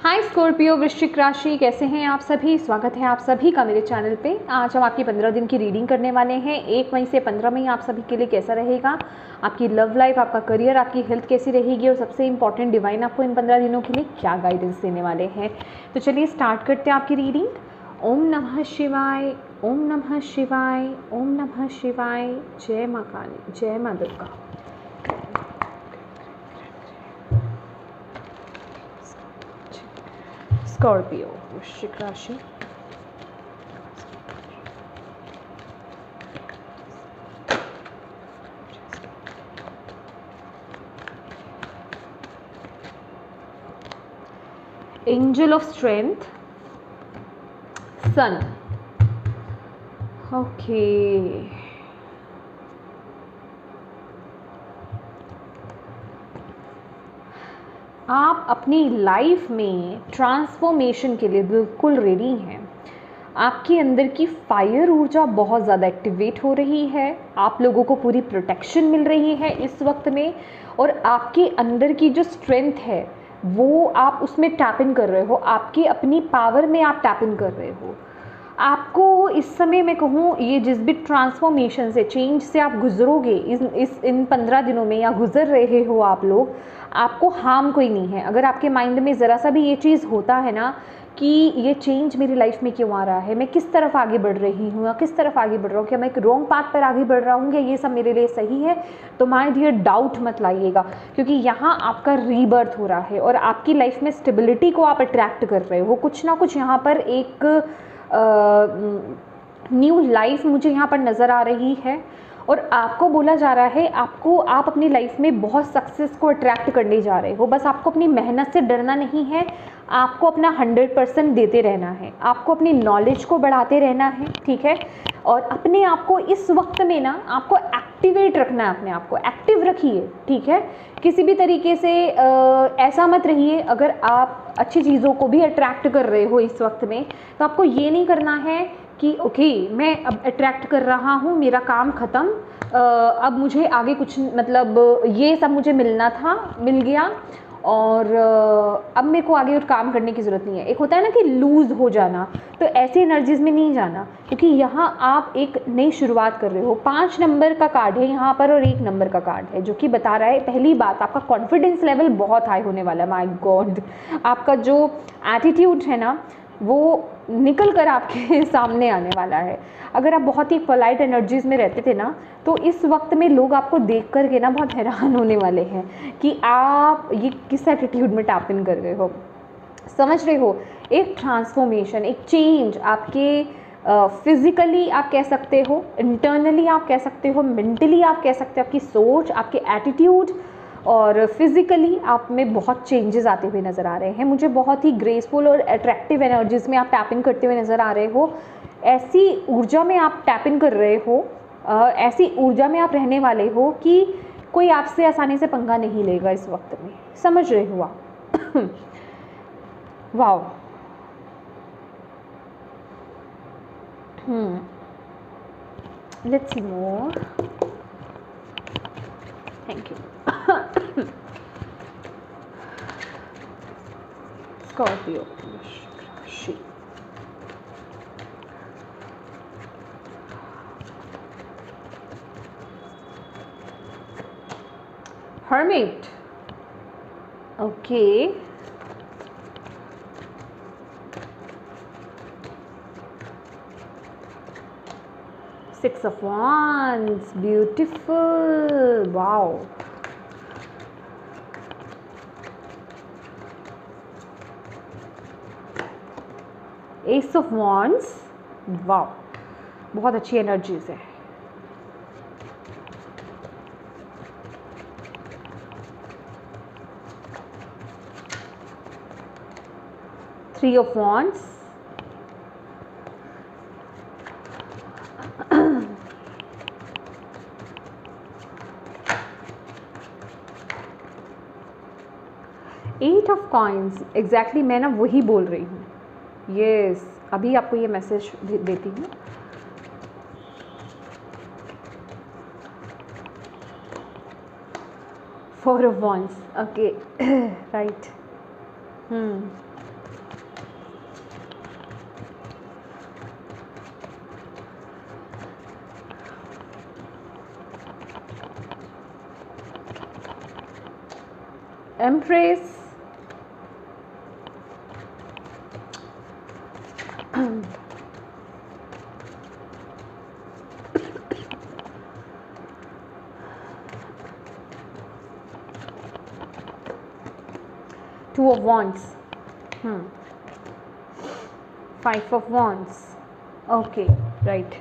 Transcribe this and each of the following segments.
हाय Scorpio वृश्चिक राशि, कैसे हैं आप सभी। स्वागत है आप सभी का मेरे चैनल पे। आज हम आपकी 15 दिन की रीडिंग करने वाले हैं। 1 मई से 15 मई आप सभी के लिए कैसा रहेगा, आपकी लव लाइफ, आपका करियर, आपकी हेल्थ कैसी रहेगी और सबसे इंपॉर्टेंट डिवाइन आपको इन 15 दिनों के लिए क्या गाइडेंस देने वाले हैं। तो चलिए स्टार्ट करते हैं आपकी रीडिंग। ओम नमः शिवाय, ओम नमः शिवाय, ओम नमः शिवाय। जय माँ काली, जय माँ दुर्गा। स्कॉर्पियो वृश्चिक राशि, angel of strength, sun. Okay, आप अपनी लाइफ में ट्रांसफॉर्मेशन के लिए बिल्कुल रेडी हैं। आपके अंदर की फायर ऊर्जा बहुत ज़्यादा एक्टिवेट हो रही है। आप लोगों को पूरी प्रोटेक्शन मिल रही है इस वक्त में, और आपके अंदर की जो स्ट्रेंथ है वो आप उसमें टैप इन कर रहे हो। आपकी अपनी पावर में आप टैप इन कर रहे हो। आपको इस समय मैं कहूँ, ये जिस भी ट्रांसफॉर्मेशन से, चेंज से आप गुजरोगे इन 15 दिनों में, या गुजर रहे हो आप लोग, आपको हार्म कोई नहीं है। अगर आपके माइंड में ज़रा सा भी ये चीज़ होता है ना कि ये चेंज मेरी लाइफ में क्यों आ रहा है, मैं किस तरफ आगे बढ़ रही हूँ या किस तरफ आगे बढ़ रहा हूँ, क्या मैं एक रॉन्ग पाथ पर आगे बढ़ रहा हूँ या ये सब मेरे लिए सही है, तो माय डियर डाउट मत लाइएगा, क्योंकि यहाँ आपका रीबर्थ हो रहा है और आपकी लाइफ में स्टेबिलिटी को आप अट्रैक्ट कर रहे हो। कुछ ना कुछ यहाँ पर एक न्यू लाइफ मुझे यहाँ पर नज़र आ रही है, और आपको बोला जा रहा है आप अपनी लाइफ में बहुत सक्सेस को अट्रैक्ट करने जा रहे हो। बस आपको अपनी मेहनत से डरना नहीं है, आपको अपना 100% देते रहना है, आपको अपनी नॉलेज को बढ़ाते रहना है, ठीक है। और अपने आप को इस वक्त में ना आपको एक्टिवेट रखना है, अपने आप को एक्टिव रखिए, ठीक है। किसी भी तरीके से ऐसा मत रहिए। अगर आप अच्छी चीज़ों को भी अट्रैक्ट कर रहे हो इस वक्त में, तो आपको ये नहीं करना है कि ओके मैं अब अट्रैक्ट कर रहा हूँ, मेरा काम ख़त्म, अब मुझे आगे कुछ, मतलब ये सब मुझे मिलना था, मिल गया, और अब मेरे को आगे और काम करने की ज़रूरत नहीं है। एक होता है ना कि लूज़ हो जाना, तो ऐसी एनर्जीज़ में नहीं जाना, क्योंकि यहाँ आप एक नई शुरुआत कर रहे हो। 5 नंबर का कार्ड है यहाँ पर और 1 नंबर का कार्ड है, जो कि बता रहा है, पहली बात, आपका कॉन्फिडेंस लेवल बहुत हाई होने वाला है। माय गॉड, आपका जो एटीट्यूड है ना वो निकल कर आपके सामने आने वाला है। अगर आप बहुत ही पोलाइट एनर्जीज़ में रहते थे ना, तो इस वक्त में लोग आपको देख कर के ना बहुत हैरान होने वाले हैं कि आप ये किस एटीट्यूड में टैप इन कर रहे हो। समझ रहे हो, एक ट्रांसफॉर्मेशन, एक चेंज आपके फिज़िकली आप कह सकते हो, इंटरनली आप कह सकते हो, मेंटली आप कह सकते हो, आपकी सोच, आपके एटीट्यूड और फिज़िकली आप में बहुत चेंजेस आते हुए नज़र आ रहे हैं। मुझे बहुत ही ग्रेसफुल और अट्रैक्टिव एनर्जीज़ में आप टैप इन करते हुए नज़र आ रहे हो। ऐसी ऊर्जा में आप टैप इन कर रहे हो, ऐसी ऊर्जा में आप रहने वाले हो कि कोई आपसे आसानी से पंगा नहीं लेगा इस वक्त में। समझ रहे हो आप? Wow. Let's see more. Thank you. Scorpio राशि, hermit. Okay, Six of Wands, beautiful, wow. Ace of Wands, wow, बहुत अच्छी एनर्जीज है। Three of Wands, Eight of Coins, exactly मैं ना वही बोल रही हूँ। यस, अभी आपको ये मैसेज देती हूँ। Four of Wands, okay. Right. Empress, Two of Wands, Five of Wands, okay, right.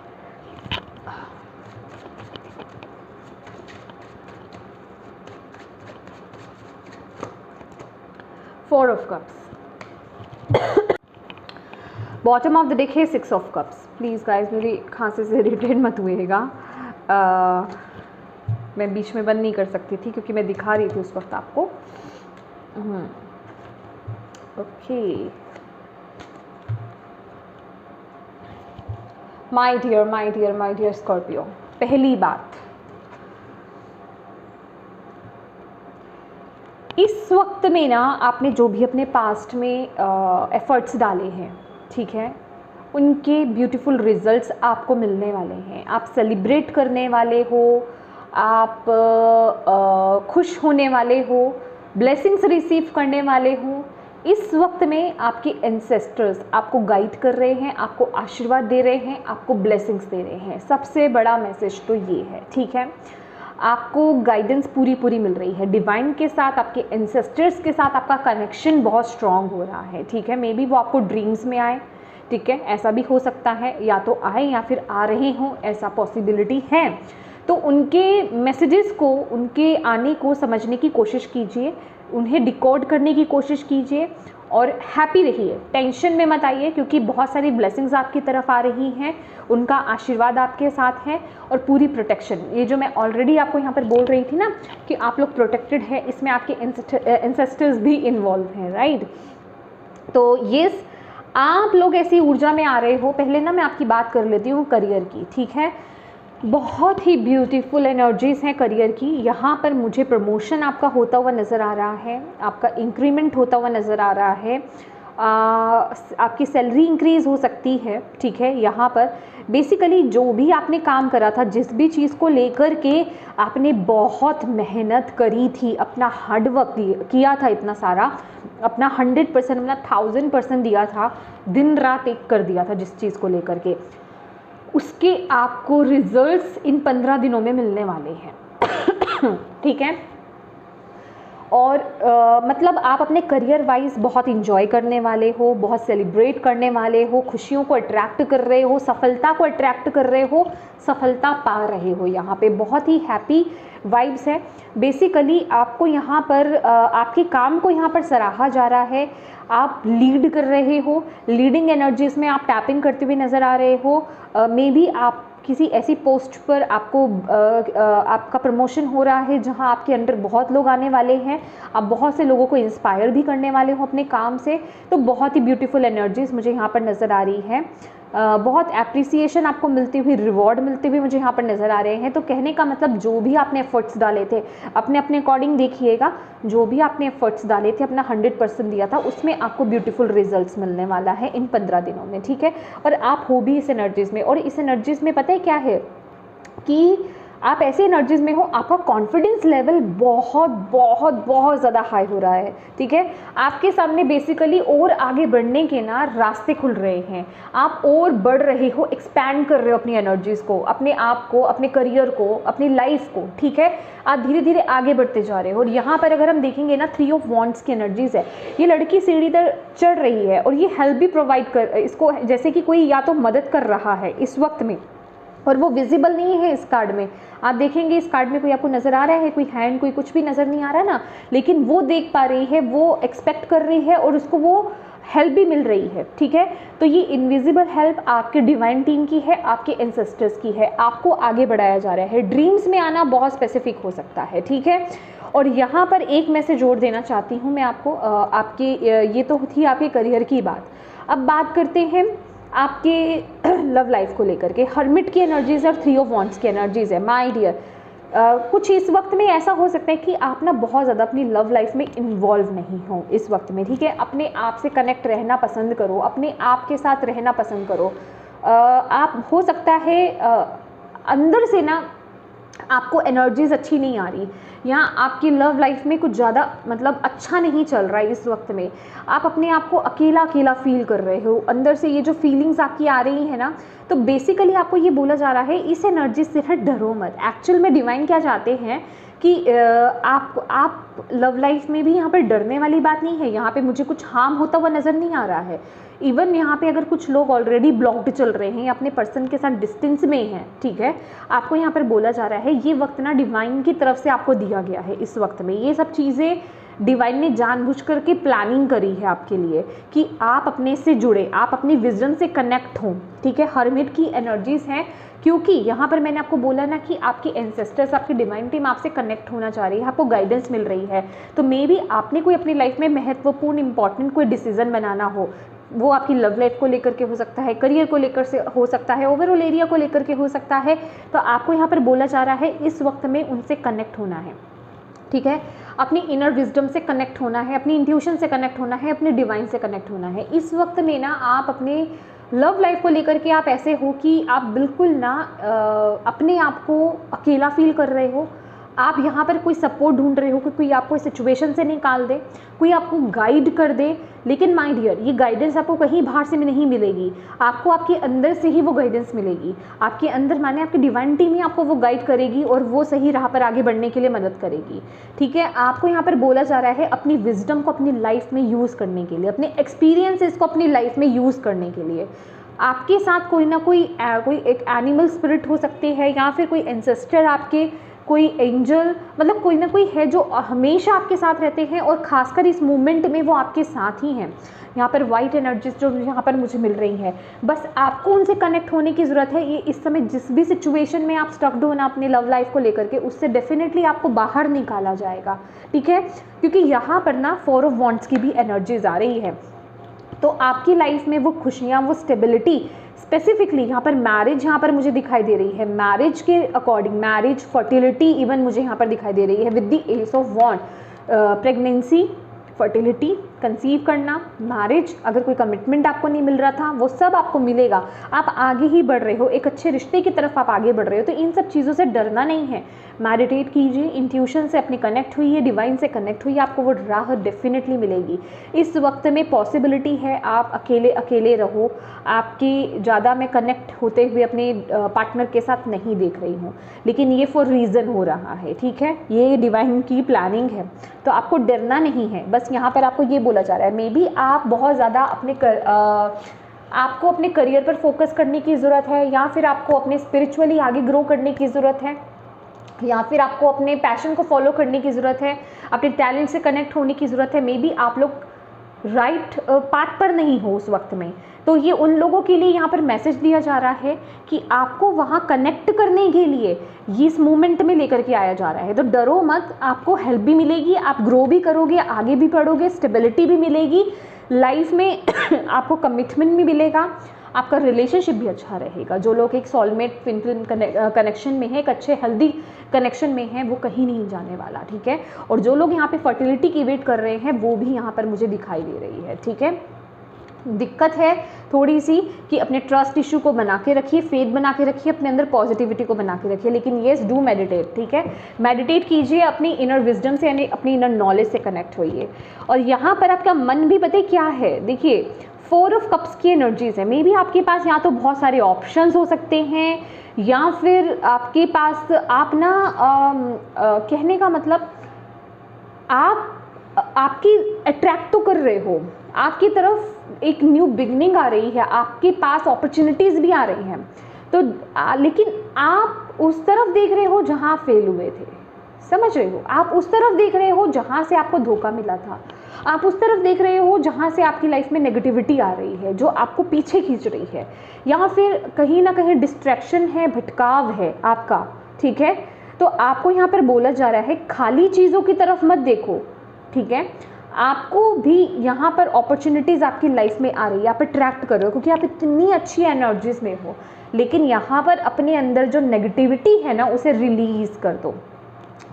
Four of Cups, bottom of the deck है Six of Cups. Please guys मेरी खांसी से इरिटेट मत हुएगा, मैं बीच में बंद नहीं कर सकती थी क्योंकि मैं दिखा रही थी उस वक्त आपको. ओके माय डियर स्कॉर्पियो, पहली बात, इस वक्त में ना आपने जो भी अपने पास्ट में एफर्ट्स डाले हैं, ठीक है, उनके ब्यूटीफुल रिजल्ट्स आपको मिलने वाले हैं. आप सेलिब्रेट करने वाले हो, आप खुश होने वाले हो, ब्लेसिंग्स रिसीव करने वाले हो. इस वक्त में आपके एंसेस्टर्स आपको गाइड कर रहे हैं, आपको आशीर्वाद दे रहे हैं, आपको ब्लेसिंग्स दे रहे हैं. सबसे बड़ा मैसेज तो ये है, ठीक है. आपको गाइडेंस पूरी मिल रही है डिवाइन के साथ, आपके एंसेस्टर्स के साथ आपका कनेक्शन बहुत स्ट्रॉन्ग हो रहा है, ठीक है. मे बी वो आपको ड्रीम्स में आए, ठीक है, ऐसा भी हो सकता है, या तो आए या फिर आ रहे हों, ऐसा पॉसिबिलिटी है. तो उनके मैसेजेस को, उनके आने को समझने की कोशिश कीजिए, उन्हें डिकोड करने की कोशिश कीजिए और हैप्पी रहिए. टेंशन में मत आइए क्योंकि बहुत सारी ब्लेसिंग्स आपकी तरफ आ रही हैं, उनका आशीर्वाद आपके साथ है और पूरी प्रोटेक्शन. ये जो मैं ऑलरेडी आपको यहाँ पर बोल रही थी ना कि आप लोग प्रोटेक्टेड है, इसमें आपके एंसेस्टर्स भी इन्वॉल्व हैं, राइट. तो ये आप लोग ऐसी ऊर्जा में आ रहे हो. पहले ना मैं आपकी बात कर लेती हूँ करियर की, ठीक है. बहुत ही ब्यूटीफुल एनर्जीज़ हैं करियर की. यहाँ पर मुझे प्रमोशन आपका होता हुआ नज़र आ रहा है, आपका इंक्रीमेंट होता हुआ नज़र आ रहा है, आपकी सैलरी इंक्रीज़ हो सकती है, ठीक है. यहाँ पर बेसिकली जो भी आपने काम करा था, जिस भी चीज़ को लेकर के आपने बहुत मेहनत करी थी, अपना हार्ड वर्क किया था, इतना सारा अपना 100% अपना 1000% दिया था, दिन रात एक कर दिया था जिस चीज़ को लेकर के, उसके आपको रिजल्ट्स इन 15 दिनों में मिलने वाले हैं, ठीक है. और मतलब आप अपने करियर वाइज बहुत इंजॉय करने वाले हो, बहुत सेलिब्रेट करने वाले हो, खुशियों को अट्रैक्ट कर रहे हो, सफलता को अट्रैक्ट कर रहे हो, सफलता पा रहे हो. यहाँ पे बहुत ही हैप्पी वाइब्स है. बेसिकली आपको यहाँ पर आपके काम को यहाँ पर सराहा जा रहा है. आप लीड कर रहे हो, लीडिंग एनर्जीज में आप टैपिंग करते हुए नज़र आ रहे हो. मे बी आप किसी ऐसी पोस्ट पर आपको आपका प्रमोशन हो रहा है जहां आपके अंडर बहुत लोग आने वाले हैं, आप बहुत से लोगों को इंस्पायर भी करने वाले हो अपने काम से. तो बहुत ही ब्यूटीफुल एनर्जीज मुझे यहाँ पर नज़र आ रही है. बहुत एप्रिसिएशन आपको मिलती हुई, रिवॉर्ड मिलते हुए मुझे यहाँ पर नज़र आ रहे हैं. तो कहने का मतलब जो भी आपने एफर्ट्स डाले थे, अपने अकॉर्डिंग देखिएगा, जो भी आपने एफर्ट्स डाले थे, अपना 100% दिया था, उसमें आपको ब्यूटीफुल रिजल्ट्स मिलने वाला है इन 15 दिनों में, ठीक है. और आप हो भी इस एनर्जीज़ में, और इस एनर्जीज़ में पता है क्या है कि आप ऐसे एनर्जीज में हो, आपका कॉन्फिडेंस लेवल बहुत बहुत बहुत ज़्यादा हाई हो रहा है, ठीक है. आपके सामने बेसिकली और आगे बढ़ने के ना रास्ते खुल रहे हैं, आप और बढ़ रहे हो, एक्सपैंड कर रहे हो अपनी एनर्जीज़ को, अपने आप को, अपने करियर को, अपनी लाइफ को, ठीक है. आप धीरे धीरे आगे बढ़ते जा रहे हो. और यहाँ पर अगर हम देखेंगे ना, 3 ऑफ वॉन्ड्स की एनर्जीज़ है. ये लड़की सीढ़ी पर चढ़ रही है और ये हेल्प भी प्रोवाइड कर, इसको जैसे कि कोई या तो मदद कर रहा है इस वक्त में, और वो विजिबल नहीं है इस कार्ड में. आप देखेंगे इस कार्ड में कोई आपको नज़र आ रहा है, कोई हैंड, कोई कुछ भी नज़र नहीं आ रहा ना, लेकिन वो देख पा रही है, वो एक्सपेक्ट कर रही है और उसको वो हेल्प भी मिल रही है, ठीक है. तो ये इनविजिबल हेल्प आपके डिवाइन टीम की है, आपके एंसेस्टर्स की है. आपको आगे बढ़ाया जा रहा है. ड्रीम्स में आना बहुत स्पेसिफिक हो सकता है, ठीक है. और यहाँ पर एक मैसेज और देना चाहती हूँ मैं आपको. आपके ये तो थी आपके करियर की बात. अब बात करते हैं आपके लव लाइफ को लेकर के. हर्मिट की एनर्जीज और 3 ऑफ वॉन्ड्स की एनर्जीज है. माय डियर, कुछ इस वक्त में ऐसा हो सकता है कि आप ना बहुत ज़्यादा अपनी लव लाइफ में इन्वॉल्व नहीं हो इस वक्त में, ठीक है। अपने आप से कनेक्ट रहना पसंद करो, अपने आप के साथ रहना पसंद करो। आप हो सकता है अंदर से ना आपको एनर्जीज़ अच्छी नहीं आ रही, या आपकी लव लाइफ में कुछ ज़्यादा मतलब अच्छा नहीं चल रहा है इस वक्त में, आप अपने आप को अकेला अकेला फील कर रहे हो, अंदर से ये जो फीलिंग्स आपकी आ रही है ना, तो बेसिकली आपको ये बोला जा रहा है इस एनर्जी से ना डरो मत। एक्चुअल में डिवाइन क्या चाहते हैं कि आप लव लाइफ में भी यहाँ पर डरने वाली बात नहीं है, यहाँ पे मुझे कुछ हार्म होता हुआ नज़र नहीं आ रहा है। इवन यहाँ पे अगर कुछ लोग ऑलरेडी ब्लॉक्ड चल रहे हैं या अपने पर्सन के साथ डिस्टेंस में हैं, ठीक है, आपको यहाँ पर बोला जा रहा है ये वक्त ना डिवाइन की तरफ से आपको दिया गया है इस वक्त में। ये सब चीज़ें डिवाइन ने जानबूझ करके प्लानिंग करी है आपके लिए कि आप अपने से जुड़े, आप अपनी विजन से कनेक्ट हों, ठीक है। हर्मिट की एनर्जीज़ हैं, क्योंकि यहाँ पर मैंने आपको बोला ना कि आपके एंसेस्टर्स, आपकी डिवाइन टीम आपसे कनेक्ट होना चाह रही है, आपको गाइडेंस मिल रही है। तो मे बी आपने कोई अपनी लाइफ में महत्वपूर्ण इंपॉर्टेंट कोई डिसीजन बनाना हो, वो आपकी लव लाइफ को लेकर के हो सकता है, करियर को लेकर से हो सकता है, ओवरऑल एरिया को लेकर के हो सकता है, तो आपको यहाँ पर बोला जा रहा है इस वक्त में उनसे कनेक्ट होना है, ठीक है। अपनी इनर विजडम से कनेक्ट होना है, अपनी इंट्यूशन से कनेक्ट होना है, अपने डिवाइन से कनेक्ट होना है। इस वक्त में ना आप अपने लव लाइफ को लेकर के आप ऐसे हो कि आप बिल्कुल ना अपने आप को अकेला फील कर रहे हो, आप यहाँ पर कोई सपोर्ट ढूंढ रहे हो कि कोई आपको इस सिचुएशन से निकाल दे, कोई आपको गाइड कर दे। लेकिन माय डियर, ये गाइडेंस आपको कहीं बाहर से नहीं मिलेगी, आपको आपके अंदर से ही वो गाइडेंस मिलेगी। आपके अंदर माने आपकी डिवाइन टीम ही आपको वो गाइड करेगी और वो सही राह पर आगे बढ़ने के लिए मदद करेगी, ठीक है। आपको यहाँ पर बोला जा रहा है अपनी विजडम को अपनी लाइफ में यूज़ करने के लिए, अपने एक्सपीरियंसेस को अपनी लाइफ में यूज़ करने के लिए। आपके साथ कोई ना कोई एक एनिमल स्पिरिट हो सकते हैं, या फिर कोई एंसेस्टर, आपके कोई एंजल, मतलब कोई ना कोई है जो हमेशा आपके साथ रहते हैं और खासकर इस मोमेंट में वो आपके साथ ही हैं। यहाँ पर वाइट एनर्जीज जो यहाँ पर मुझे मिल रही है, बस आपको उनसे कनेक्ट होने की ज़रूरत है। ये इस समय जिस भी सिचुएशन में आप स्टक्ड हो ना अपनी लव लाइफ को लेकर के, उससे डेफिनेटली आपको बाहर निकाला जाएगा, ठीक है। क्योंकि यहाँ पर ना 4 ऑफ वॉन्ड्स की भी एनर्जीज आ रही है, तो आपकी लाइफ में वो खुशियाँ, वो स्टेबिलिटी, स्पेसिफिकली यहाँ पर मैरिज यहाँ पर मुझे दिखाई दे रही है। मैरिज के अकॉर्डिंग, मैरिज, फर्टिलिटी इवन मुझे यहाँ पर दिखाई दे रही है with the ace of wand. Pregnancy, fertility, conceive करना, मैरिज, अगर कोई कमिटमेंट आपको नहीं मिल रहा था वो सब आपको मिलेगा। आप आगे ही बढ़ रहे हो, एक अच्छे रिश्ते की तरफ आप आगे बढ़ रहे हो, तो इन सब चीज़ों से डरना नहीं है। मेडिटेट कीजिए, इंट्यूशन से अपनी कनेक्ट हुई है, डिवाइन से कनेक्ट हुई है, आपको वो राह डेफिनेटली मिलेगी। इस वक्त में पॉसिबिलिटी है आप अकेले अकेले रहो, आपकी ज़्यादा मैं कनेक्ट होते हुए अपने पार्टनर के साथ नहीं देख रही हूँ, लेकिन ये फॉर रीज़न हो रहा है, ठीक है। ये डिवाइन की प्लानिंग है, तो आपको डरना नहीं है। बस यहाँ पर आपको ये बोला जा रहा है, मे बी आप बहुत ज़्यादा आपको अपने करियर पर फोकस करने की ज़रूरत है, या फिर आपको अपने स्पिरिचुअली आगे ग्रो करने की ज़रूरत है, या फिर आपको अपने पैशन को फॉलो करने की ज़रूरत है, अपने टैलेंट से कनेक्ट होने की ज़रूरत है। मे बी आप लोग राइट पाथ पर नहीं हो उस वक्त में, तो ये उन लोगों के लिए यहाँ पर मैसेज दिया जा रहा है कि आपको वहाँ कनेक्ट करने के लिए ये इस मोमेंट में लेकर के आया जा रहा है। तो डरो मत, आपको हेल्प भी मिलेगी, आप ग्रो भी करोगे, आगे भी बढ़ोगे, स्टेबिलिटी भी मिलेगी लाइफ में आपको कमिटमेंट भी मिलेगा, आपका रिलेशनशिप भी अच्छा रहेगा। जो लोग एक सोलमेट ट्विन कनेक्शन में है, एक अच्छे हेल्दी कनेक्शन में है, वो कहीं नहीं जाने वाला, ठीक है। और जो लोग यहाँ पे फर्टिलिटी की वेट कर रहे हैं, वो भी यहाँ पर मुझे दिखाई दे रही है, ठीक है। दिक्कत है थोड़ी सी कि अपने ट्रस्ट इशू को बना के रखिए, फेथ बना के रखिए, अपने अंदर पॉजिटिविटी को बना के रखिए, लेकिन येस डू मेडिटेट, ठीक है। मेडिटेट कीजिए, अपनी इनर विजडम से यानी अपनी इनर नॉलेज से कनेक्ट होइए। और यहाँ पर आपका मन भी पता है क्या है, देखिए 4 ऑफ कप्स की एनर्जीज है। मे बी आपके पास या तो बहुत सारे ऑप्शंस हो सकते हैं, या फिर आपके पास आप ना कहने का मतलब आपकी अट्रैक्ट तो कर रहे हो, आपकी तरफ एक न्यू बिगनिंग आ रही है, आपके पास अपॉर्चुनिटीज़ भी आ रही हैं, तो लेकिन आप उस तरफ देख रहे हो जहाँ फेल हुए थे, समझ रहे हो। आप उस तरफ देख रहे हो जहाँ से आपको धोखा मिला था, आप उस तरफ देख रहे हो जहाँ से आपकी लाइफ में नेगेटिविटी आ रही है, जो आपको पीछे खींच रही है, या फिर कहीं ना कहीं डिस्ट्रैक्शन है, भटकाव है आपका, ठीक है। तो आपको यहाँ पर बोला जा रहा है खाली चीज़ों की तरफ मत देखो, ठीक है। आपको भी यहाँ पर अपॉर्चुनिटीज़ आपकी लाइफ में आ रही है, आप अट्रैक्ट कर रहे हो क्योंकि आप इतनी अच्छी एनर्जीज में हो। लेकिन यहाँ पर अपने अंदर जो नेगेटिविटी है ना उसे रिलीज़ कर दो,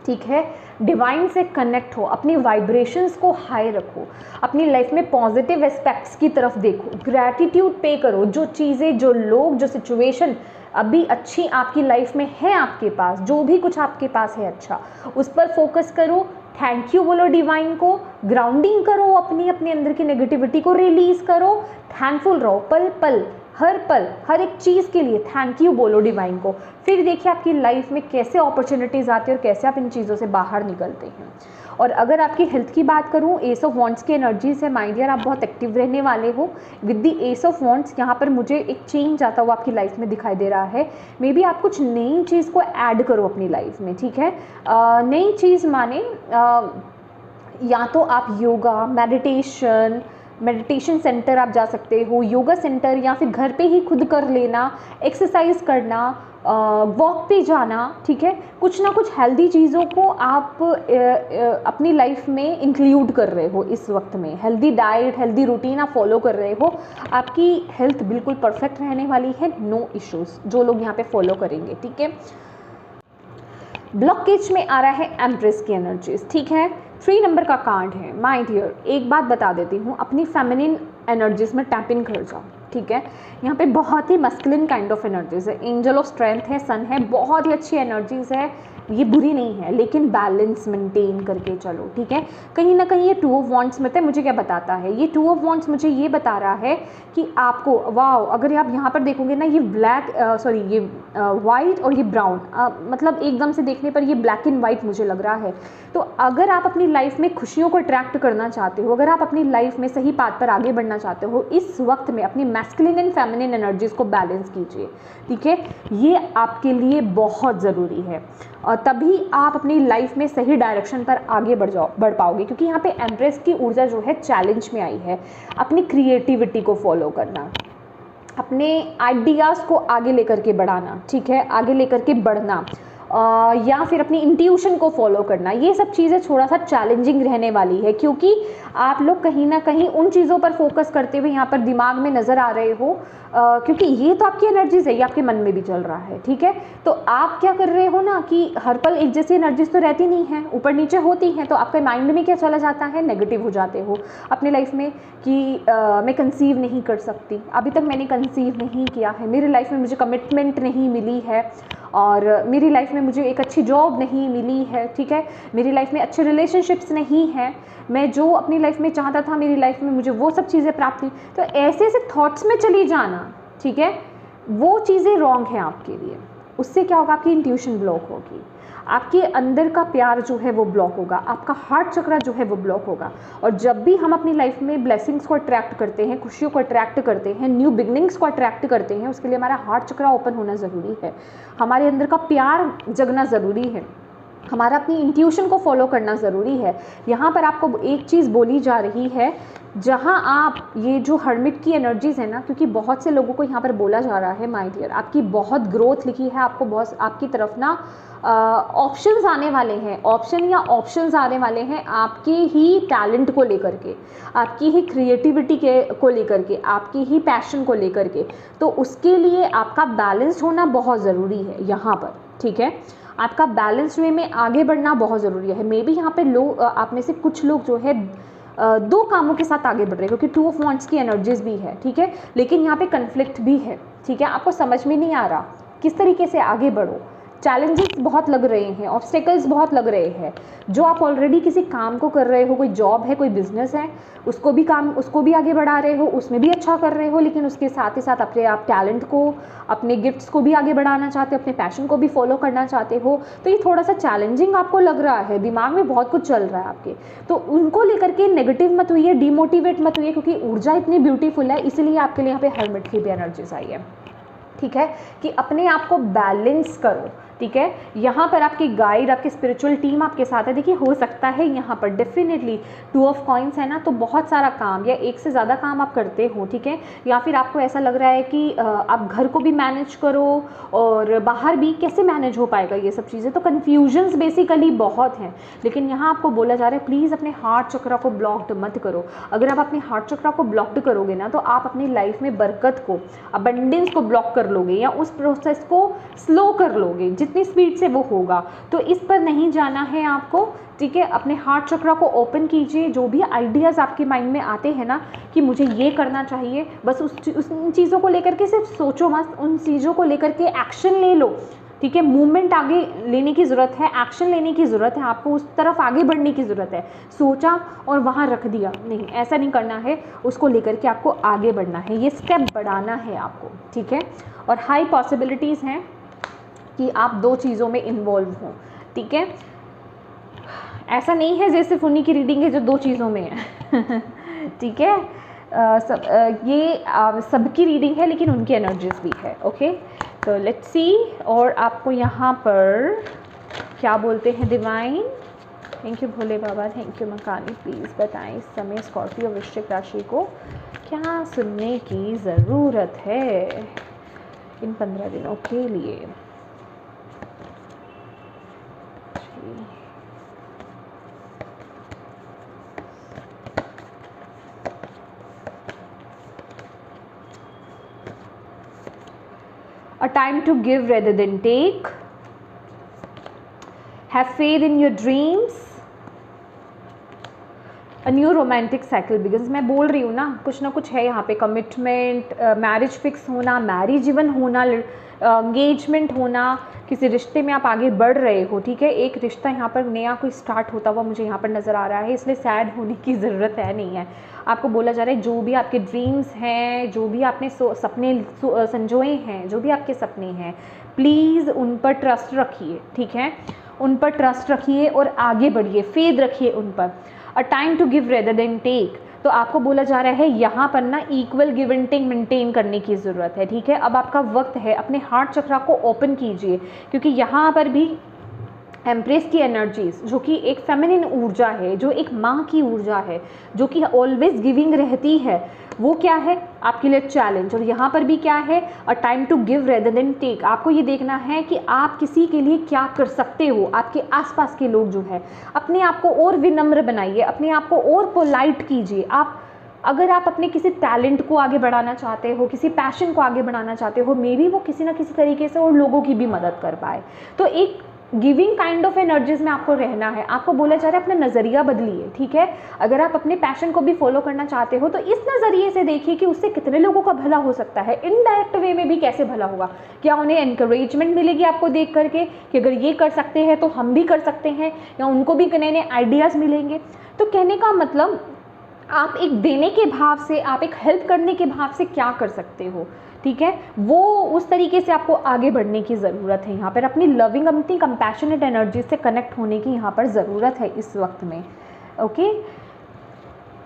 ठीक है। डिवाइन से कनेक्ट हो, अपनी वाइब्रेशंस को हाई रखो, अपनी लाइफ में पॉजिटिव एस्पेक्ट्स की तरफ देखो, ग्रैटिट्यूड पे करो। जो चीज़ें, जो लोग, जो सिचुएशन अभी अच्छी आपकी लाइफ में है, आपके पास जो भी कुछ आपके पास है अच्छा, उस पर फोकस करो, थैंक यू बोलो डिवाइन को, ग्राउंडिंग करो, अपने अंदर की नेगेटिविटी को रिलीज़ करो, थैंकफुल रहो पल पल, हर पल, हर एक चीज़ के लिए थैंक यू बोलो डिवाइन को। फिर देखिए आपकी लाइफ में कैसे अपॉर्चुनिटीज़ आती है और कैसे आप इन चीज़ों से बाहर निकलते हैं। और अगर आपकी हेल्थ की बात करूं, एस ऑफ वॉन्ड्स की एनर्जी से माय डियर आप बहुत एक्टिव रहने वाले हो with the ace of wands. यहाँ पर मुझे एक चेंज आता हुआ आपकी लाइफ में दिखाई दे रहा है। मे बी आप कुछ नई चीज़ को ऐड करो अपनी लाइफ में, ठीक है। नई चीज़ माने या तो आप योगा, मेडिटेशन सेंटर आप जा सकते हो, योगा सेंटर, या फिर घर पे ही खुद कर लेना, एक्सरसाइज करना, वॉक पे जाना, ठीक है। कुछ ना कुछ हेल्दी चीज़ों को आप अपनी लाइफ में इंक्लूड कर रहे हो इस वक्त में। हेल्दी डाइट, हेल्दी रूटीन आप फॉलो कर रहे हो, आपकी हेल्थ बिल्कुल परफेक्ट रहने वाली है, नो इश्यूज़, जो लोग यहाँ पे फॉलो करेंगे, ठीक है। ब्लॉकेज में आ रहा है एम्प्रेस की एनर्जीज, ठीक है। 3 नंबर का कार्ड है। माय डियर एक बात बता देती हूँ, अपनी फेमिनिन एनर्जीज में टैप इन कर जाओ, ठीक है। यहाँ पे बहुत ही मस्कुलिन काइंड ऑफ एनर्जीज है, एंजल ऑफ स्ट्रेंथ है, सन है, बहुत ही अच्छी एनर्जीज है, ये बुरी नहीं है, लेकिन बैलेंस मेंटेन करके चलो, ठीक है। कहीं ना कहीं ये 2 ऑफ वॉन्ड्स में मुझे क्या बताता है, ये 2 ऑफ वॉन्ड्स मुझे ये बता रहा है कि आपको, वाओ, अगर आप यहाँ पर देखोगे ना, ये ये वाइट और ये ब्राउन, मतलब एकदम से देखने पर ये ब्लैक एंड वाइट मुझे लग रहा है। तो अगर आप अपनी लाइफ में खुशियों को अट्रैक्ट करना चाहते हो, अगर आप अपनी लाइफ में सही पाथ पर आगे बढ़ना चाहते हो, इस वक्त में अपनी मैस्कुलिन एंड फेमिनिन एनर्जीज को बैलेंस कीजिए, ठीक है। ये आपके लिए बहुत ज़रूरी है और तभी आप अपनी लाइफ में सही डायरेक्शन पर आगे बढ़ पाओगे। क्योंकि यहाँ पे एम्प्रेस की ऊर्जा जो है चैलेंज में आई है, अपनी क्रिएटिविटी को फॉलो करना, अपने आइडियाज़ को आगे लेकर के बढ़ाना, ठीक है, आगे लेकर के बढ़ना, या फिर अपनी इंट्यूशन को फॉलो करना, ये सब चीज़ें थोड़ा सा चैलेंजिंग रहने वाली है। क्योंकि आप लोग कहीं ना कहीं उन चीज़ों पर फोकस करते हुए यहाँ पर दिमाग में नज़र आ रहे हो, क्योंकि ये तो आपकी एनर्जीज है, ये आपके मन में भी चल रहा है, ठीक है। तो आप क्या कर रहे हो ना कि हर पल एक जैसी एनर्जीज तो रहती नहीं है, ऊपर नीचे होती हैं, तो आपके माइंड में क्या चला जाता है, नेगेटिव हो जाते हो अपनी लाइफ में कि मैं कंसीव नहीं कर सकती, अभी तक मैंने कंसीव नहीं किया है, मेरी लाइफ में मुझे कमिटमेंट नहीं मिली है, और मेरी लाइफ में मुझे एक अच्छी जॉब नहीं मिली है, ठीक है, मेरी लाइफ में अच्छे रिलेशनशिप्स नहीं हैं, मैं जो अपनी लाइफ में चाहता था मेरी लाइफ में मुझे वो सब चीज़ें प्राप्त हुई। तो ऐसे ऐसे थॉट्स में चली जाना, ठीक है, वो चीज़ें रॉन्ग हैं आपके लिए। उससे क्या होगा, आपकी इंट्यूशन ब्लॉक होगी, आपके अंदर का प्यार जो है वो ब्लॉक होगा, आपका हार्ट चक्रा जो है वो ब्लॉक होगा। और जब भी हम अपनी लाइफ में ब्लेसिंग्स को अट्रैक्ट करते हैं, खुशियों को अट्रैक्ट करते हैं, न्यू बिगनिंग्स को अट्रैक्ट करते हैं, उसके लिए हमारा हार्ट चक्रा ओपन होना ज़रूरी है, हमारे अंदर का प्यार जगना ज़रूरी है, हमारा अपनी इंट्यूशन को फॉलो करना ज़रूरी है। यहाँ पर आपको एक चीज़ बोली जा रही है, जहाँ आप ये जो हर्मिट की एनर्जीज़ है ना, क्योंकि बहुत से लोगों को यहाँ पर बोला जा रहा है माय डियर, आपकी बहुत ग्रोथ लिखी है, आपको बहुत आपकी तरफ ना ऑप्शंस आने वाले हैं, ऑप्शंस आने वाले हैं आपके ही टैलेंट को लेकर के, आपकी ही क्रिएटिविटी को लेकर के, आपकी ही पैशन को लेकर के। तो उसके लिए आपका बैलेंस होना बहुत ज़रूरी है यहाँ पर, ठीक है। आपका बैलेंस वे में आगे बढ़ना बहुत ज़रूरी है। मे बी यहाँ पे लोग, आप में से कुछ लोग जो है 2 कामों के साथ आगे बढ़ रहे हैं, क्योंकि 2 ऑफ वॉन्ड्स की एनर्जीज भी है, ठीक है, लेकिन यहाँ पे कन्फ्लिक्ट भी है, ठीक है। आपको समझ में नहीं आ रहा किस तरीके से आगे बढ़ो, चैलेंजेस बहुत लग रहे हैं, ऑब्स्टेकल्स बहुत लग रहे हैं। जो आप ऑलरेडी किसी काम को कर रहे हो, कोई जॉब है, कोई बिजनेस है, उसको भी आगे बढ़ा रहे हो, उसमें भी अच्छा कर रहे हो, लेकिन उसके साथ ही साथ अपने आप टैलेंट को, अपने गिफ्ट्स को भी आगे बढ़ाना चाहते हो, अपने पैशन को भी फॉलो करना चाहते हो। तो ये थोड़ा सा चैलेंजिंग आपको लग रहा है, दिमाग में बहुत कुछ चल रहा है आपके, तो उनको लेकर के नेगेटिव मत हुई है, डिमोटिवेट मत हुई है, क्योंकि ऊर्जा इतनी ब्यूटीफुल है, इसीलिए आपके लिए यहाँ पे हर्मिट की भी एनर्जीज आई है, ठीक है, कि अपने आप को बैलेंस करो, ठीक है। यहाँ पर आपकी गाइड, आपकी स्पिरिचुअल टीम आपके साथ है। देखिए हो सकता है यहाँ पर डेफिनेटली 2 ऑफ कॉइंस है ना, तो बहुत सारा काम या एक से ज़्यादा काम आप करते हो, ठीक है। या फिर आपको ऐसा लग रहा है कि आप घर को भी मैनेज करो और बाहर भी, कैसे मैनेज हो पाएगा ये सब चीज़ें। तो कन्फ्यूजन्स बेसिकली बहुत हैं, लेकिन यहाँ आपको बोला जा रहा है प्लीज़ अपने हार्ट चक्रा को ब्लॉक्ड मत करो। अगर आप अपने हार्ट चक्रा को ब्लॉक्ड करोगे ना, तो आप अपनी लाइफ में बरकत को, अबंडेंस को ब्लॉक कर लोगे या उस प्रोसेस को स्लो कर लोगे जितनी स्पीड से वो होगा। तो इस पर नहीं जाना है आपको, ठीक है। अपने हार्ट चक्रा को ओपन कीजिए। जो भी आइडियाज़ आपके माइंड में आते हैं ना कि मुझे ये करना चाहिए, बस उन चीज़ों को लेकर के सिर्फ सोचो मत, उन चीज़ों को लेकर के एक्शन ले लो, ठीक है। मूवमेंट आगे लेने की ज़रूरत है, एक्शन लेने की ज़रूरत है, आपको उस तरफ आगे बढ़ने की ज़रूरत है। सोचा और वहाँ रख दिया नहीं, ऐसा नहीं करना है। उसको लेकर के आपको आगे बढ़ना है, ये स्टेप बढ़ाना है आपको, ठीक है। और हाई पॉसिबिलिटीज़ हैं कि आप 2 चीज़ों में इन्वॉल्व हों, ठीक है। ऐसा नहीं है जैसे सिर्फ उन्हीं की रीडिंग है जो 2 चीज़ों में है ठीक है। ये सबकी रीडिंग है, लेकिन उनकी एनर्जीज भी है, ओके। तो लेट्स सी। और आपको यहाँ पर क्या बोलते हैं divine. Thank you Bhole Baba, thank you मकानी। प्लीज़ बताएं इस समय स्कॉर्पियो वृश्चिक राशि को क्या सुनने की ज़रूरत है इन 15 दिनों के लिए। A time to give rather than take. Have faith in your dreams. A new romantic cycle begins. मैं बोल रही हूँ ना कुछ है यहाँ पे। कमिटमेंट, मैरिज फिक्स होना, मैरिज इवन होना, एंगेजमेंट होना, किसी रिश्ते में आप आगे बढ़ रहे हो, ठीक है। एक रिश्ता यहाँ पर नया कोई स्टार्ट होता हुआ मुझे यहाँ पर नज़र आ रहा है, इसलिए सैड होने की ज़रूरत है नहीं है। आपको बोला जा रहा है जो भी आपके ड्रीम्स हैं, जो भी आपने सपने संजोए हैं, जो भी आपके सपने हैं, प्लीज़ उन पर ट्रस्ट रखिए, ठीक है। उन पर ट्रस्ट रखिए और आगे बढ़िए, फेथ रखिए उन पर। A time to give rather than take. तो आपको बोला जा रहा है यहाँ पर ना equal give and take maintain करने की ज़रूरत है, ठीक है। अब आपका वक्त है, अपने हार्ट चक्रा को ओपन कीजिए, क्योंकि यहाँ पर भी एम्प्रेस की एनर्जीज, जो कि एक फेमिनिन ऊर्जा है, जो एक माँ की ऊर्जा है, जो कि ऑलवेज गिविंग रहती है, वो क्या है आपके लिए चैलेंज। और यहाँ पर भी क्या है, a time to give rather than take. आपको ये देखना है कि आप किसी के लिए क्या कर सकते हो। आपके आसपास के लोग जो है, अपने आप को और विनम्र बनाइए, अपने आप को और पोलाइट कीजिए। अगर आप अपने किसी टैलेंट को आगे बढ़ाना चाहते हो, किसी पैशन को आगे बढ़ाना चाहते हो, मे बी वो किसी ना किसी तरीके से और लोगों की भी मदद कर पाए। तो एक गिविंग काइंड ऑफ एनर्जीज में आपको रहना है। आपको बोला जा रहा है अपना नज़रिया बदलिए, ठीक है। अगर आप अपने पैशन को भी फॉलो करना चाहते हो तो इस नज़रिए से देखिए कि उससे कितने लोगों का भला हो सकता है, इनडायरेक्ट वे में भी कैसे भला होगा। क्या उन्हें एनकरेजमेंट मिलेगी आपको देख करके कि अगर ये कर सकते हैं तो हम भी कर सकते हैं, या उनको भी नए नए आइडियाज़ मिलेंगे। तो कहने का मतलब आप एक देने के भाव से, आप एक हेल्प करने के भाव से क्या कर सकते हो, ठीक है। वो उस तरीके से आपको आगे बढ़ने की ज़रूरत है। यहाँ पर अपनी लविंग, अपनी कंपैशनेट एनर्जी से कनेक्ट होने की यहाँ पर ज़रूरत है इस वक्त में, okay.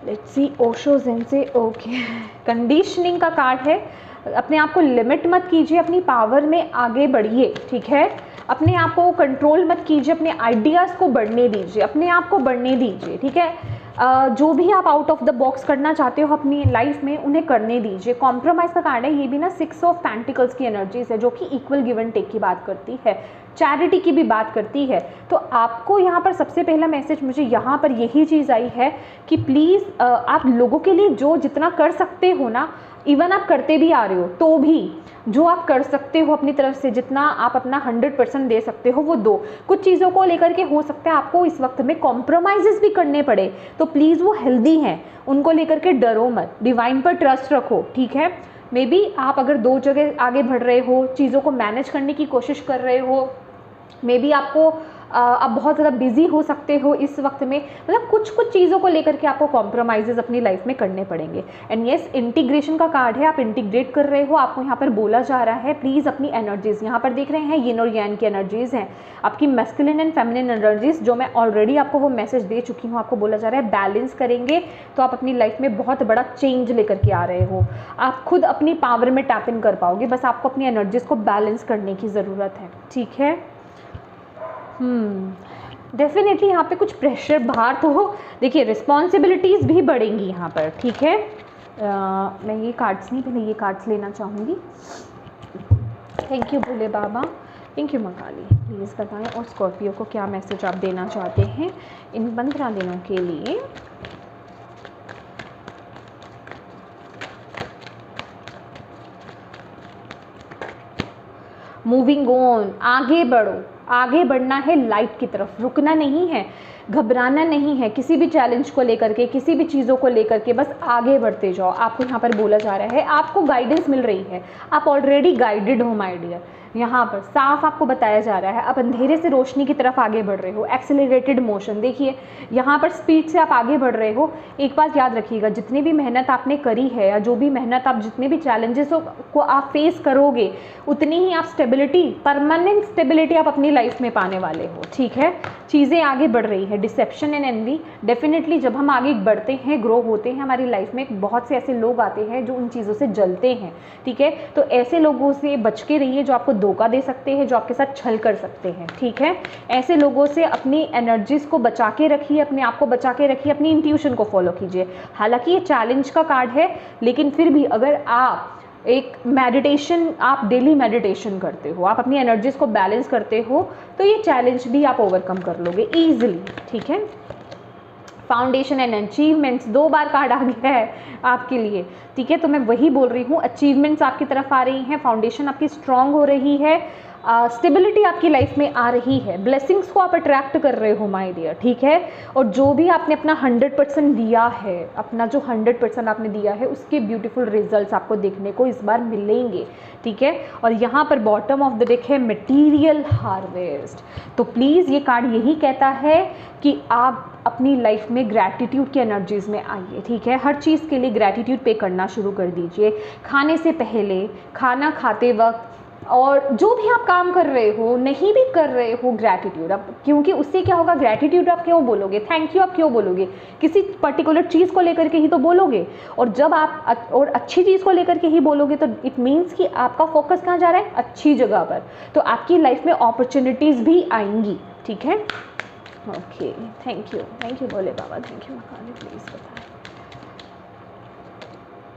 Let's see Osho Zen से, ओके। कंडीशनिंग का कार्ड है। अपने आप को लिमिट मत कीजिए, अपनी पावर में आगे बढ़िए, ठीक है। अपने आप को कंट्रोल मत कीजिए, अपने आइडियाज़ को बढ़ने दीजिए, अपने आप को बढ़ने दीजिए, ठीक है। जो भी आप आउट ऑफ द बॉक्स करना चाहते हो अपनी लाइफ में, उन्हें करने दीजिए। कॉम्प्रोमाइज़ का कार्ड है ये भी ना, 6 ऑफ पेंटिकल्स की एनर्जीज है, जो कि इक्वल गिव एंड टेक की बात करती है, चैरिटी की भी बात करती है। तो आपको यहाँ पर सबसे पहला मैसेज मुझे यहाँ पर यही चीज़ आई है कि प्लीज़ आप लोगों के लिए जो जितना कर सकते हो ना, इवन आप करते भी आ रहे हो तो भी जो आप कर सकते हो अपनी तरफ से, जितना आप अपना 100% दे सकते हो वो दो। कुछ चीज़ों को लेकर के हो सकता है आपको इस वक्त में कॉम्प्रोमाइज़ेस भी करने पड़े, तो प्लीज़ वो हेल्दी हैं, उनको लेकर के डरो मत, डिवाइन पर ट्रस्ट रखो, ठीक है। मे बी आप अगर 2 जगह आगे बढ़ रहे हो, चीज़ों को मैनेज करने की कोशिश कर रहे हो, मे बी आपको आप बहुत ज़्यादा बिजी हो सकते हो इस वक्त में, मतलब कुछ चीज़ों को लेकर के आपको कॉम्प्रोमाइज़ेस अपनी लाइफ में करने पड़ेंगे। एंड येस, इंटीग्रेशन का कार्ड है, आप इंटीग्रेट कर रहे हो। आपको यहाँ पर बोला जा रहा है प्लीज़ अपनी एनर्जीज़, यहाँ पर देख रहे हैं यिन और यान की एनर्जीज़ हैं, आपकी मैस्कुलिन एंड फेमिनिन एनर्जीज़, जो मैं ऑलरेडी आपको वो मैसेज दे चुकी हूँ। आपको बोला जा रहा है बैलेंस करेंगे तो आप अपनी लाइफ में बहुत बड़ा चेंज लेकर के आ रहे हो। आप खुद अपनी पावर में टैप इन कर पाओगे, बस आपको अपनी एनर्जीज़ को बैलेंस करने की ज़रूरत है, ठीक है। डेफिनेटली यहाँ पे कुछ प्रेशर बाहर तो देखिए, रिस्पॉन्सिबिलिटीज़ भी बढ़ेंगी यहाँ पर, ठीक है। मैं ये कार्ड्स नहीं, पहले ये कार्ड्स लेना चाहूँगी। Thank you Bhole Baba, thank you माँ काली। प्लीज़ बताएं और स्कॉर्पियो को क्या मैसेज आप देना चाहते हैं इन 15 दिनों के लिए। मूविंग ऑन, आगे बढ़ो, आगे बढ़ना है लाइट की तरफ, रुकना नहीं है, घबराना नहीं है किसी भी चैलेंज को लेकर के, किसी भी चीज़ों को लेकर के, बस आगे बढ़ते जाओ। आपको यहाँ पर बोला जा रहा है, आपको गाइडेंस मिल रही है, आप ऑलरेडी गाइडेड हो माय डियर। यहाँ पर साफ आपको बताया जा रहा है, आप अंधेरे से रोशनी की तरफ आगे बढ़ रहे हो, एक्सेलरेटेड मोशन। देखिए यहाँ पर स्पीड से आप आगे बढ़ रहे हो। एक बात याद रखिएगा, जितनी भी मेहनत आपने करी है या जो भी मेहनत आप, जितने भी चैलेंजेस को आप फेस करोगे, उतनी ही आप स्टेबिलिटी, परमानेंट स्टेबिलिटी आप अपनी लाइफ में पाने वाले हो, ठीक है। चीज़ें आगे बढ़ रही है। डिसेप्शन एंड एनवी, डेफिनेटली जब हम आगे बढ़ते हैं, ग्रो होते हैं, हमारी लाइफ में बहुत से ऐसे लोग आते हैं जो उन चीज़ों से जलते हैं, ठीक है। तो ऐसे लोगों से बच के रहिए जो आपको धोखा दे सकते हैं, जो आपके साथ छल कर सकते हैं, ठीक है। ऐसे लोगों से अपनी एनर्जीज को बचा के रखिए, अपने आप को बचा के रखिए, अपनी इंट्यूशन को फॉलो कीजिए। हालांकि ये चैलेंज का कार्ड है, लेकिन फिर भी अगर आप एक मेडिटेशन, आप डेली मेडिटेशन करते हो, आप अपनी एनर्जीज को बैलेंस करते हो, तो ये चैलेंज भी आप ओवरकम कर लोगे ईजिली, ठीक है। फाउंडेशन एंड अचीवमेंट्स, 2 बार कार्ड आ गया है आपके लिए, ठीक है। तो मैं वही बोल रही हूँ, अचीवमेंट्स आपकी तरफ आ रही हैं, फाउंडेशन आपकी स्ट्रांग हो रही है, स्टेबिलिटी आपकी लाइफ में आ रही है, ब्लेसिंग्स को आप अट्रैक्ट कर रहे हो माय डियर, ठीक है। और जो भी आपने अपना 100% दिया है, अपना जो 100% आपने दिया है, उसके ब्यूटीफुल रिजल्ट्स आपको देखने को इस बार मिलेंगे, ठीक है। और यहाँ पर बॉटम ऑफ द डेक है मटेरियल हार्वेस्ट। तो प्लीज़ ये कार्ड यही कहता है कि आप अपनी लाइफ में ग्रैटिट्यूड की एनर्जीज़ में आइए, ठीक है। हर चीज़ के लिए ग्रैटिट्यूड पे करना शुरू कर दीजिए, खाने से पहले, खाना खाते वक्त, और जो भी आप काम कर रहे हो, नहीं भी कर रहे हो, ग्रैटिट्यूड अब, क्योंकि उससे क्या होगा, ग्रैटिट्यूड आप क्यों बोलोगे, थैंक यू आप क्यों बोलोगे, किसी पर्टिकुलर चीज़ को लेकर के ही तो बोलोगे। और जब आप और अच्छी चीज़ को लेकर के ही बोलोगे, तो इट मीन्स कि आपका फोकस कहाँ जा रहा है, अच्छी जगह पर, तो आपकी लाइफ में अपॉर्चुनिटीज़ भी आएंगी, ठीक है। Okay, thank you Bhole Baba, thank you Mahakali. Please बताएं।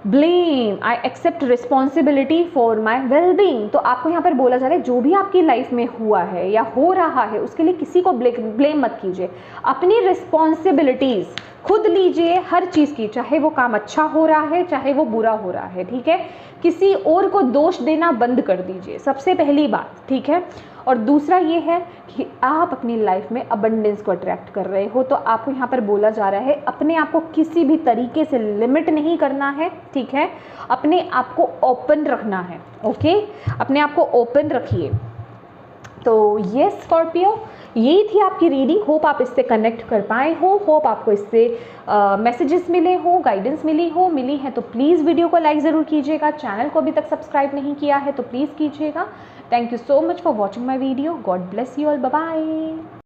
Blame, I accept responsibility for my wellbeing. तो आपको यहाँ पर बोला जा रहा है, जो भी आपकी लाइफ में हुआ है या हो रहा है, उसके लिए किसी को ब्लेम मत कीजिए, अपनी रिस्पॉन्सिबिलिटीज़ खुद लीजिए हर चीज़ की, चाहे वो काम अच्छा हो रहा है, चाहे वो बुरा हो रहा है, ठीक है। किसी और को दोष देना बंद कर दीजिए, सबसे पहली बात, ठीक है। और दूसरा ये है कि आप अपनी लाइफ में अबंडेंस को अट्रैक्ट कर रहे हो, तो आपको यहाँ पर बोला जा रहा है, अपने आप को किसी भी तरीके से लिमिट नहीं करना है, ठीक है। अपने आप को ओपन रखना है, ओके, अपने आप को ओपन रखिए। तो ये स्कॉर्पियो, यही थी आपकी रीडिंग। होप आप इससे कनेक्ट कर पाए हो, होप आपको इससे मैसेजेस मिले हो, गाइडेंस मिली है तो प्लीज़ वीडियो को लाइक ज़रूर कीजिएगा। चैनल को अभी तक सब्सक्राइब नहीं किया है तो प्लीज़ कीजिएगा। Thank you so much for watching my video. God bless you all, bye bye.